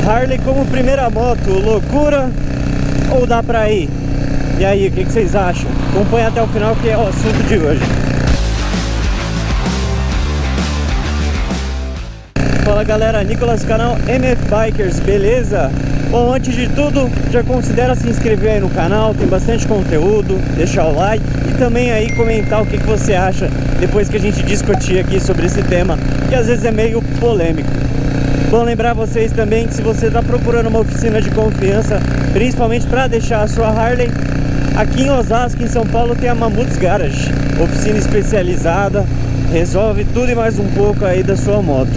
Harley como primeira moto, loucura ou dá pra ir? E aí, o que vocês acham? Acompanha até o final que é o assunto de hoje. Fala galera, Nicolas, canal MF Bikers, beleza? Bom, antes de tudo, já considera se inscrever aí no canal, tem bastante conteúdo, deixar o like e também aí comentar o que você acha depois que a gente discutir aqui sobre esse tema, que às vezes é meio polêmico. Bom, lembrar vocês também que se você está procurando uma oficina de confiança, principalmente para deixar a sua Harley, aqui em Osasco, em São Paulo, tem a Mammuts Garage, oficina especializada, resolve tudo e mais um pouco aí da sua moto.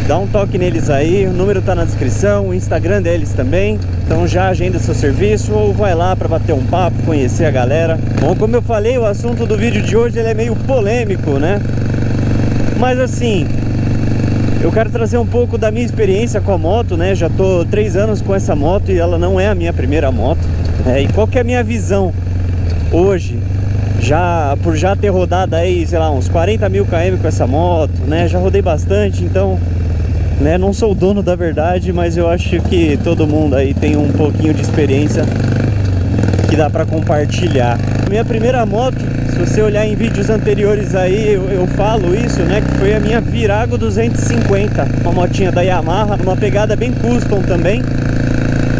Dá um toque neles aí, o número tá na descrição, o Instagram deles também. Então já agenda seu serviço ou vai lá para bater um papo, conhecer a galera. Bom, como eu falei, o assunto do vídeo de hoje ele é meio polêmico, né? Mas assim, eu quero trazer um pouco da minha experiência com a moto, né? Já tô 3 anos com essa moto e ela não é a minha primeira moto, né? E qual que é a minha visão hoje? Por já ter rodado aí, sei lá, uns 40 mil km com essa moto, né? Já rodei bastante, então, né, não sou o dono da verdade, mas eu acho que todo mundo aí tem um pouquinho de experiência que dá pra compartilhar. Minha primeira moto, se você olhar em vídeos anteriores aí, eu falo isso, né, que foi a minha Virago 250, uma motinha da Yamaha, uma pegada bem custom também.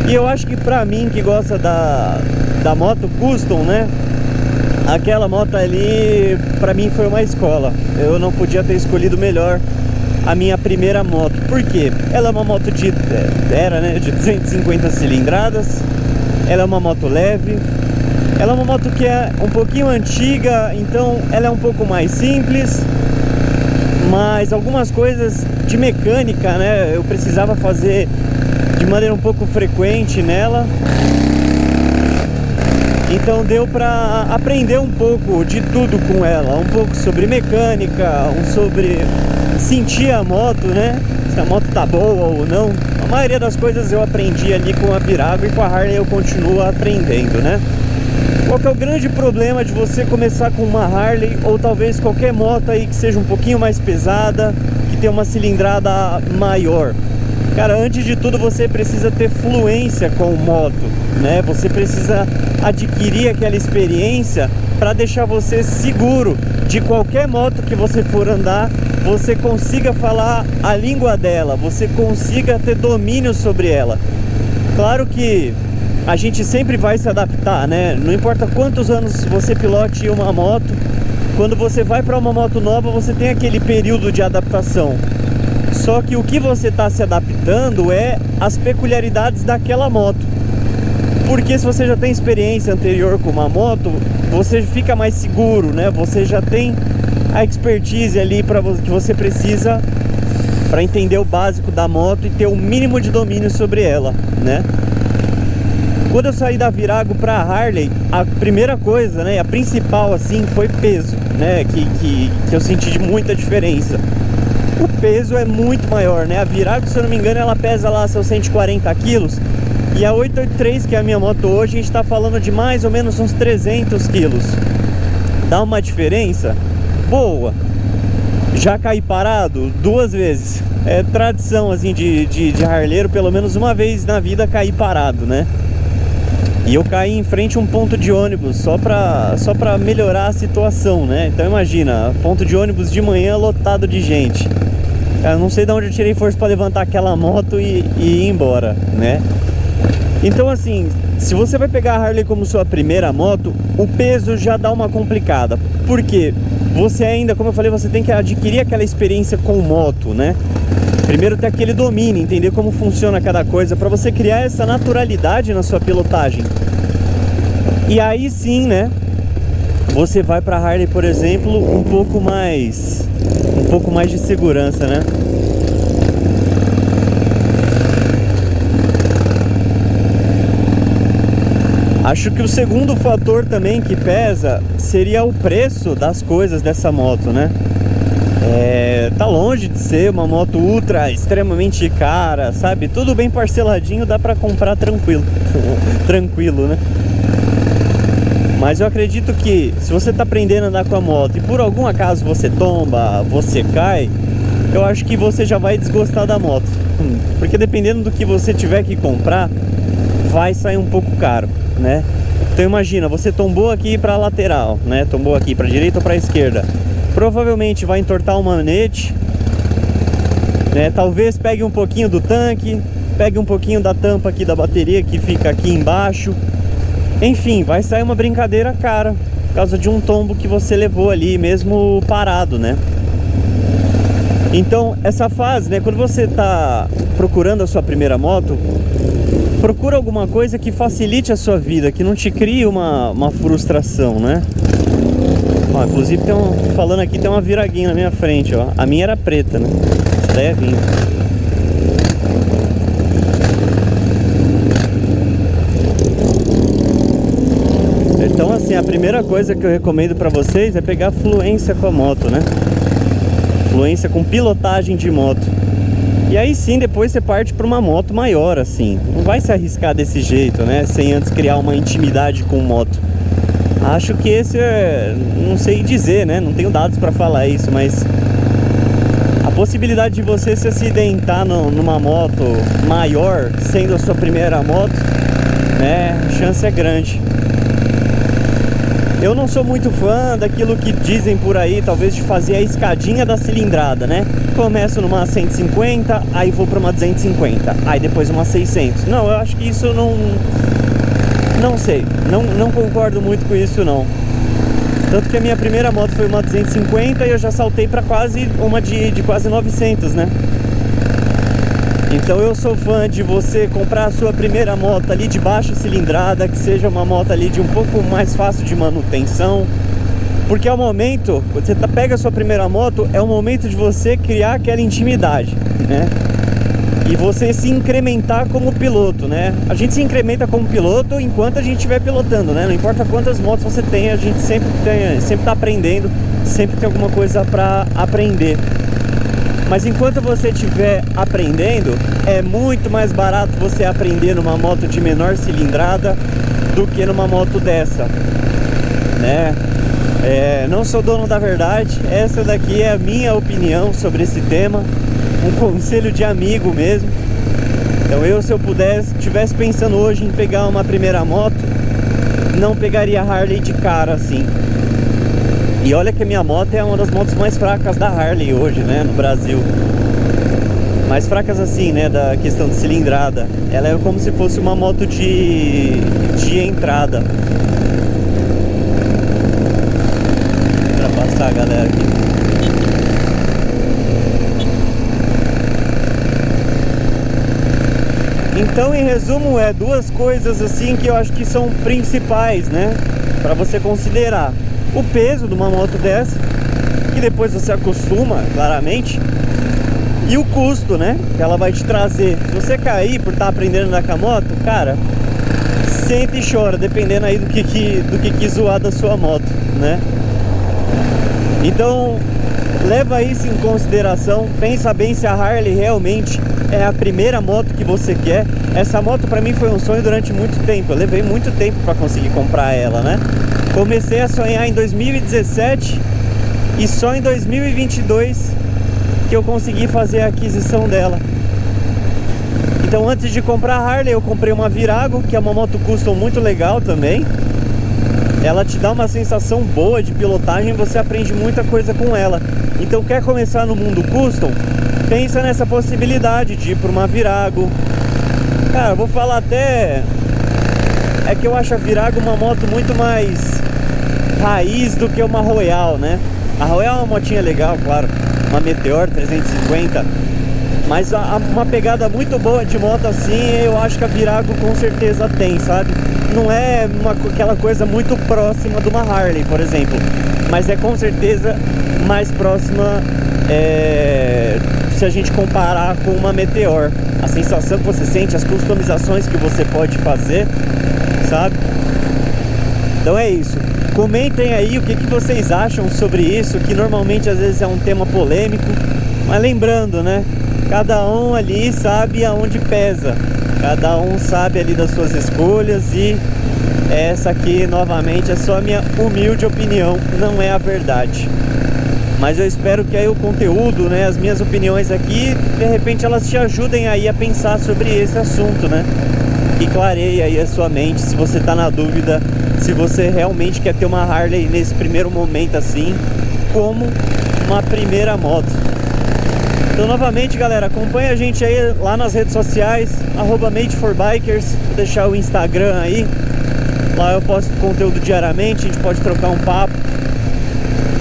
E eu acho que pra mim que gosta da moto custom, né, aquela moto ali, pra mim foi uma escola. Eu não podia ter escolhido melhor a minha primeira moto. Por quê? Ela é uma moto de 250 cilindradas. Ela é uma moto leve. Ela é uma moto que é um pouquinho antiga, então ela é um pouco mais simples. Mas algumas coisas de mecânica, né, eu precisava fazer de maneira um pouco frequente nela. Então deu pra aprender um pouco de tudo com ela. Um pouco sobre mecânica, sobre sentir a moto, né? Se a moto tá boa ou não. A maioria das coisas eu aprendi ali com a Virago e com a Harley eu continuo aprendendo, né? Qual que é o grande problema de você começar com uma Harley ou talvez qualquer moto aí que seja um pouquinho mais pesada, que tenha uma cilindrada maior? Cara, antes de tudo você precisa ter fluência com moto, né? Você precisa adquirir aquela experiência para deixar você seguro de qualquer moto que você for andar, você consiga falar a língua dela, você consiga ter domínio sobre ela. Claro que a gente sempre vai se adaptar, né? Não importa quantos anos você pilote uma moto, quando você vai para uma moto nova, você tem aquele período de adaptação. Só que o que você está se adaptando é as peculiaridades daquela moto. Porque se você já tem experiência anterior com uma moto, você fica mais seguro, né? Você já tem a expertise ali que você precisa para entender o básico da moto e ter o mínimo de domínio sobre ela, né? Quando eu saí da Virago para a Harley, a primeira coisa, né, a principal assim, foi peso, né? Que eu senti muita diferença. O peso é muito maior, né? A Virago, se eu não me engano, ela pesa lá seus 140 quilos. E a 883, que é a minha moto hoje, a gente tá falando de mais ou menos uns 300 quilos. Dá uma diferença boa. Já caí parado 2 vezes. É tradição, assim, de harleiro, pelo menos uma vez na vida cair parado, né? E eu caí em frente a um ponto de ônibus só pra melhorar a situação, né? Então imagina, ponto de ônibus de manhã lotado de gente. Eu não sei de onde eu tirei força para levantar aquela moto e ir embora, né? Então assim, se você vai pegar a Harley como sua primeira moto, o peso já dá uma complicada. Por quê? Você ainda, como eu falei, você tem que adquirir aquela experiência com moto, né? Primeiro ter aquele domínio, entender como funciona cada coisa, para você criar essa naturalidade na sua pilotagem. E aí sim, né, você vai para Harley, por exemplo, um pouco mais de segurança, né? Acho que o segundo fator também que pesa seria o preço das coisas dessa moto, né? Tá longe de ser uma moto ultra extremamente cara, sabe? Tudo bem parceladinho, dá pra comprar tranquilo. Tranquilo, né? Mas eu acredito que se você tá aprendendo a andar com a moto e por algum acaso você tomba, você cai, eu acho que você já vai desgostar da moto. Porque dependendo do que você tiver que comprar, vai sair um pouco caro, né? Então imagina, você tombou aqui para a lateral, né? Tombou aqui para a direita ou para a esquerda. Provavelmente vai entortar o manete, né? Talvez pegue um pouquinho do tanque, pegue um pouquinho da tampa aqui da bateria que fica aqui embaixo. Enfim, vai sair uma brincadeira cara por causa de um tombo que você levou ali mesmo parado, né? Então essa fase, né, quando você tá procurando a sua primeira moto, procura alguma coisa que facilite a sua vida, que não te crie uma frustração, né? Ó, inclusive falando aqui, tem uma viraguinha na minha frente, ó. A minha era preta, né? Essa daí é vinho. Então assim, a primeira coisa que eu recomendo pra vocês é pegar fluência com a moto, né? Fluência com pilotagem de moto. E aí sim, depois você parte para uma moto maior, assim. Não vai se arriscar desse jeito, né? Sem antes criar uma intimidade com moto. Acho que esse é... não sei dizer, né? Não tenho dados para falar isso, mas... a possibilidade de você se acidentar numa moto maior, sendo a sua primeira moto, né? A chance é grande. Eu não sou muito fã daquilo que dizem por aí, talvez de fazer a escadinha da cilindrada, né? Começo numa 150, aí vou para uma 250, aí depois uma 600. Não, eu acho que isso não sei, não concordo muito com isso não. Tanto que a minha primeira moto foi uma 250 e eu já saltei para quase uma de quase 900, né? Então eu sou fã de você comprar a sua primeira moto ali de baixa cilindrada, que seja uma moto ali de um pouco mais fácil de manutenção. Porque é o momento, quando você pega a sua primeira moto, é o momento de você criar aquela intimidade, né? E você se incrementar como piloto, né? A gente se incrementa como piloto enquanto a gente estiver pilotando, né? Não importa quantas motos você tem, a gente sempre tá aprendendo, sempre tem alguma coisa para aprender. Mas enquanto você estiver aprendendo, é muito mais barato você aprender numa moto de menor cilindrada do que numa moto dessa, né? Não sou dono da verdade, essa daqui é a minha opinião sobre esse tema, um conselho de amigo mesmo. Então eu, se eu pudesse, estivesse pensando hoje em pegar uma primeira moto, não pegaria a Harley de cara assim. E olha que a minha moto é uma das motos mais fracas da Harley hoje, né, no Brasil. Mais fracas assim, né, da questão de cilindrada. Ela é como se fosse uma moto de entrada. Pra passar a galera aqui. Então, em resumo, duas coisas assim que eu acho que são principais, né, pra você considerar. O peso de uma moto dessa, que depois você acostuma, claramente, e o custo, né, que ela vai te trazer. Se você cair por estar aprendendo a andar com a moto, cara, senta e chora, dependendo aí do que zoar da sua moto, né? Então, leva isso em consideração, pensa bem se a Harley realmente é a primeira moto que você quer. Essa moto pra mim foi um sonho durante muito tempo, eu levei muito tempo pra conseguir comprar ela, né? Comecei a sonhar em 2017 e só em 2022 que eu consegui fazer a aquisição dela. Então antes de comprar a Harley eu comprei uma Virago, que é uma moto custom muito legal também. Ela te dá uma sensação boa de pilotagem, você aprende muita coisa com ela. Então quer começar no mundo custom? Pensa nessa possibilidade de ir para uma Virago. Cara, eu vou falar até... é que eu acho a Virago uma moto muito mais raiz do que uma Royal, né? A Royal é uma motinha legal, claro, uma Meteor 350, mas uma pegada muito boa de moto assim, eu acho que a Virago com certeza tem, sabe? Não é aquela coisa muito próxima de uma Harley, por exemplo, mas é com certeza mais próxima se a gente comparar com uma Meteor. A sensação que você sente, as customizações que você pode fazer, sabe? Então é isso. Comentem aí o que vocês acham sobre isso, que normalmente às vezes é um tema polêmico, mas lembrando, né? Cada um ali sabe aonde pesa, cada um sabe ali das suas escolhas, e essa aqui novamente é só a minha humilde opinião, não é a verdade. Mas eu espero que aí o conteúdo, né, as minhas opiniões aqui, de repente elas te ajudem aí a pensar sobre esse assunto, né? E clareie aí a sua mente se você tá na dúvida se você realmente quer ter uma Harley nesse primeiro momento assim, como uma primeira moto. Então novamente, galera, acompanha a gente aí lá nas redes sociais, @made4bikers, vou deixar o Instagram aí. Lá eu posto conteúdo diariamente, a gente pode trocar um papo.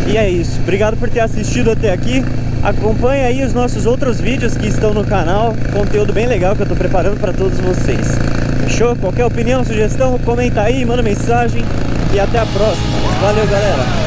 E é isso, obrigado por ter assistido até aqui. Acompanhe aí os nossos outros vídeos que estão no canal, conteúdo bem legal que eu tô preparando para todos vocês. Fechou? Qualquer opinião, sugestão, comenta aí, manda mensagem e até a próxima. Valeu, galera!